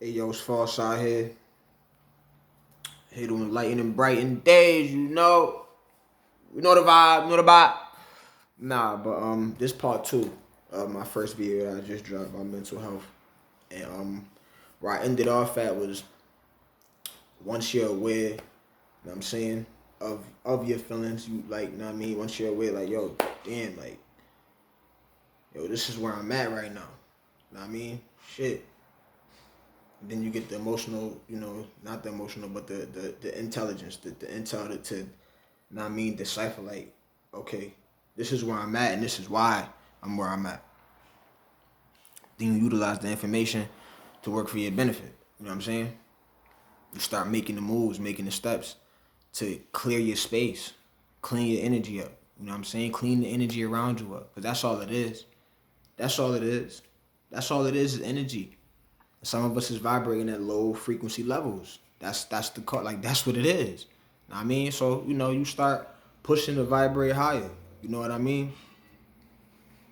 Hey yo, it's FarrCide here. Here doing lighting and brighten days, you know. You know the vibe, you know the vibe. Nah, but this part two of my first video that I just dropped about mental health. And where I ended off at was once you're aware, you know what I'm saying, of your feelings, you like, you know what I mean? Once you're aware, like, yo, damn, like, yo, this is where I'm at right now. You know what I mean? Shit. Then you get the emotional, not the emotional, but the intelligence, the intel to, you know what I mean, decipher like, okay, this is where I'm at and this is why I'm where I'm at. Then you utilize the information to work for your benefit. You know what I'm saying? You start making the moves, making the steps to clear your space, clean your energy up. You know what I'm saying? Clean the energy around you up. Because that's all it is. That's all it is. That's all it is energy. Some of us is vibrating at low frequency levels. That's the like that's what it is. Know what I mean? So, you start pushing to vibrate higher. You know what I mean?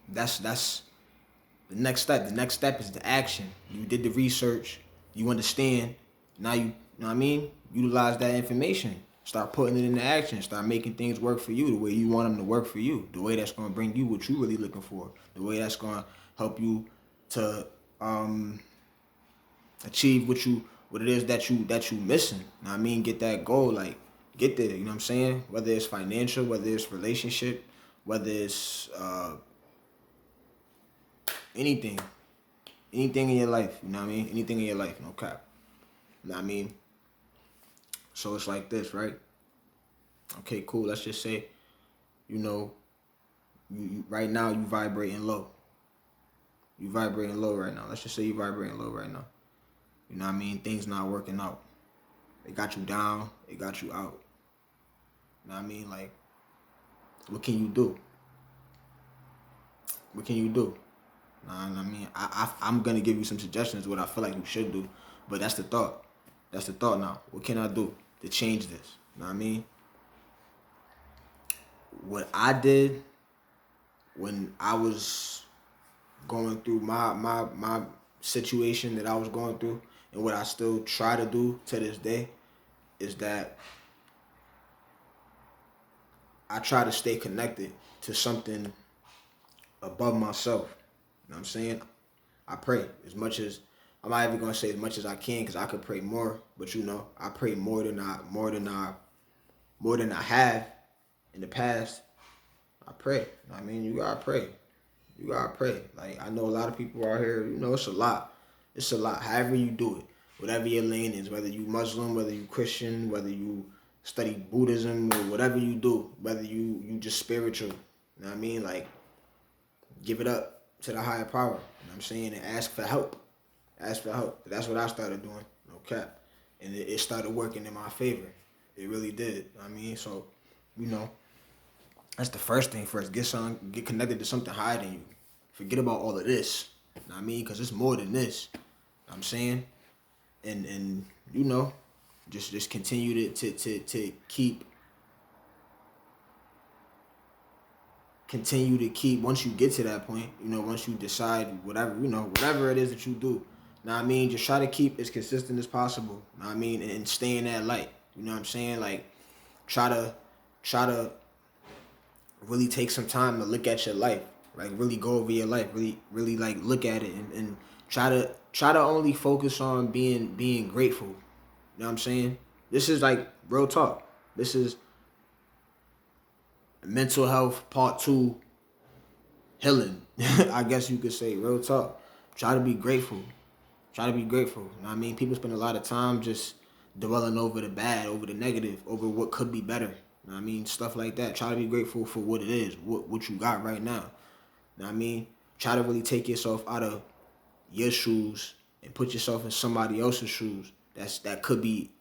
That's the next step. The next step is the action. You did the research, you understand. Now you know what I mean? Utilize that information. Start putting it into action. Start making things work for you the way you want them to work for you. The way that's gonna bring you what you really looking for. The way that's gonna help you to achieve what it is that you missing. You know what I mean? Get that goal, like get there, you know what I'm saying? Whether it's financial, whether it's relationship, whether it's anything. Anything in your life, you know what I mean? Anything in your life, no cap. You know what I mean? So it's like this, right? Okay, cool. Let's just say, you know, you right now you vibrating low. You vibrating low right now. Let's just say you vibrating low right now. You know what I mean? Things not working out. It got you down. It got you out. You know what I mean? Like, what can you do? What can you do? I mean, I'm going to give you some suggestions what I feel like you should do. But that's the thought. That's the thought now. What can I do to change this? You know what I mean? What I did when I was going through my situation that I was going through and what I still try to do to this day is that I try to stay connected to something above myself. You know what I'm saying? I pray as much as I'm not even gonna say as much as I can because I could pray more, but I pray more than I have in the past. I pray. You know what I mean? You gotta pray. You gotta pray. Like I know a lot of people out here, it's a lot. It's a lot. However you do it. Whatever your lane is, whether you Muslim, whether you Christian, whether you study Buddhism or whatever you do, whether you just spiritual. You know what I mean? Like give it up to the higher power. You know what I'm saying? And ask for help. Ask for help. That's what I started doing. No cap. And it started working in my favor. It really did. You know what I mean? So, that's the first thing first. Get connected to something higher than you. Forget about all of this. You know what I mean? Because it's more than this. You know what I'm saying? And just continue to keep once you get to that point, once you decide whatever it is that you do, you know what I mean, just try to keep as consistent as possible, you know what I mean, and stay in that light, you know what I'm saying, like try to really take some time to look at your life, like really go over your life, really like look at it and try to only focus on being grateful, you know what I'm saying. This is like real talk. This is mental health part 2 healing. I guess you could say real talk. Try to be grateful. Try to be grateful. You know what I mean? People spend a lot of time just dwelling over the bad, over the negative, over what could be better. You know what I mean? Stuff like that. Try to be grateful for what it is, what you got right now. You know what I mean? Try to really take yourself out of your shoes and put yourself in somebody else's shoes. That could be,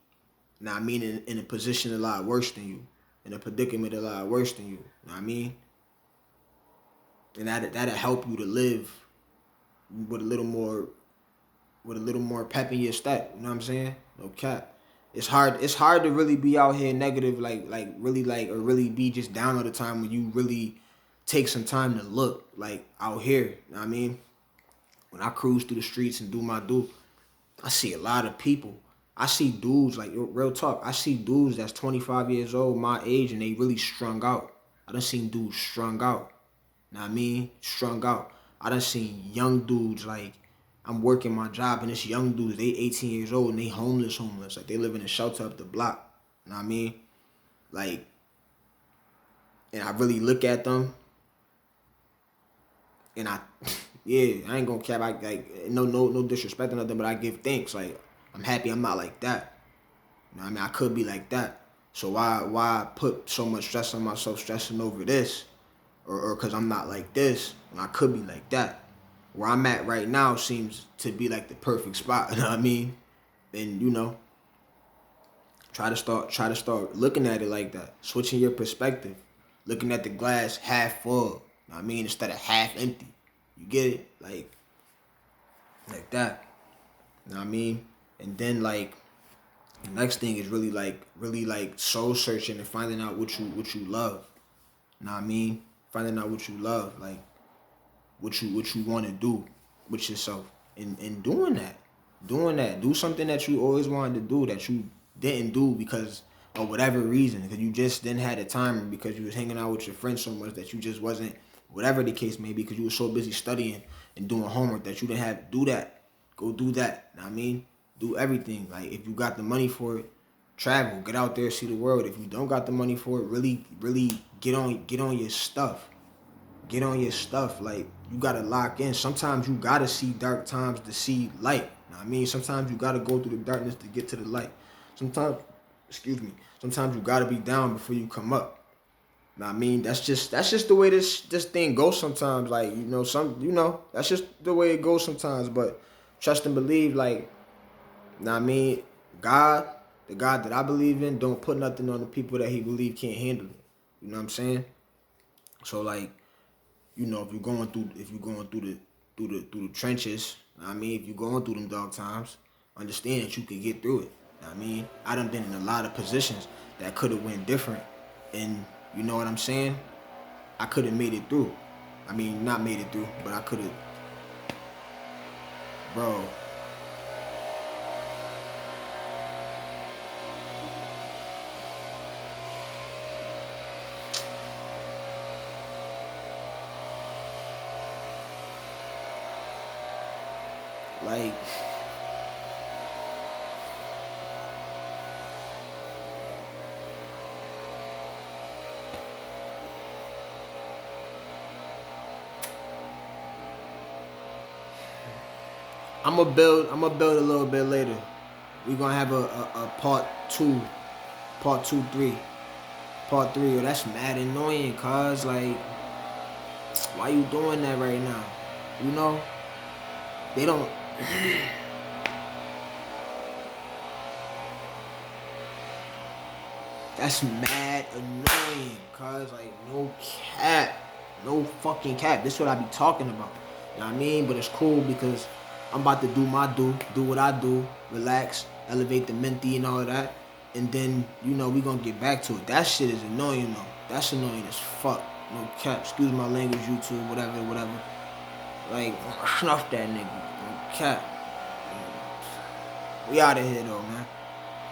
you know what I mean, in a position a lot worse than you. In a predicament a lot worse than you. You know what I mean? And that'll help you to live with a little more pep in your step. You know what I'm saying? No cap. It's hard to really be out here negative, like really like, or really be just down all the time when you really take some time to look like out here. You know what I mean? When I cruise through the streets and do my do, I see a lot of people. I see dudes, like, real talk, I see dudes that's 25 years old, my age, and they really strung out. I done seen dudes strung out. Know what I mean? Strung out. I done seen young dudes, like, I'm working my job, and it's young dudes, they 18 years old, and they homeless. Like, they live in a shelter up the block. Know what I mean? Like, and I really look at them, and yeah, I ain't gonna cap. I like no disrespect or nothing, but I give thanks. Like, I'm happy I'm not like that. You know what I mean? I could be like that. So why put so much stress on myself, stressing over this, or because I'm not like this, when I could be like that. Where I'm at right now seems to be like the perfect spot. You know what I mean? And try to start looking at it like that, switching your perspective, looking at the glass half full. You know what I mean? Instead of half empty. You get it? Like that. You know what I mean? And then, like, the next thing is really like soul searching and finding out what you love. You know what I mean? Finding out what you love, like what you want to do with yourself, and doing that. Do something that you always wanted to do that you didn't do because of whatever reason, because you just didn't have the time, or because you was hanging out with your friends so much that you just wasn't, whatever the case may be, because you were so busy studying and doing homework that you didn't have to do that. Go do that. You know what I mean? Do everything. Like, if you got the money for it, travel, get out there, see the world. If you don't got the money for it, really get on your stuff. Get on your stuff. Like, you gotta lock in. Sometimes you gotta see dark times to see light. You know what I mean? Sometimes you gotta go through the darkness to get to the light. Sometimes, sometimes you gotta be down before you come up. You know what I mean? That's just the way this thing goes sometimes. Like, that's just the way it goes sometimes. But trust and believe, like, you know what I mean? God, the God that I believe in, don't put nothing on the people that he believe can't handle it. You know what I'm saying? So, like, if you're going through the trenches, you know what I mean, if you're going through them dark times, understand that you can get through it. You know what I mean? I done been in a lot of positions that could have went different, and you know what I'm saying? I could have made it through. I mean, not made it through, but I could have, bro. Like, I'm gonna build a little bit later. We're gonna have a part three. Oh, that's mad annoying, cause, like, why you doing that right now? You know, they don't. That's mad annoying, cause, like, no cap, no fucking cap. This is what I be talking about. You know what I mean? But it's cool because I'm about to do what I do, relax, elevate the minty and all of that, and then we gonna get back to it. That shit is annoying though. That's annoying as fuck. No cap. Excuse my language, YouTube, whatever. Like, snuff that nigga. No cap. We out of here though, man.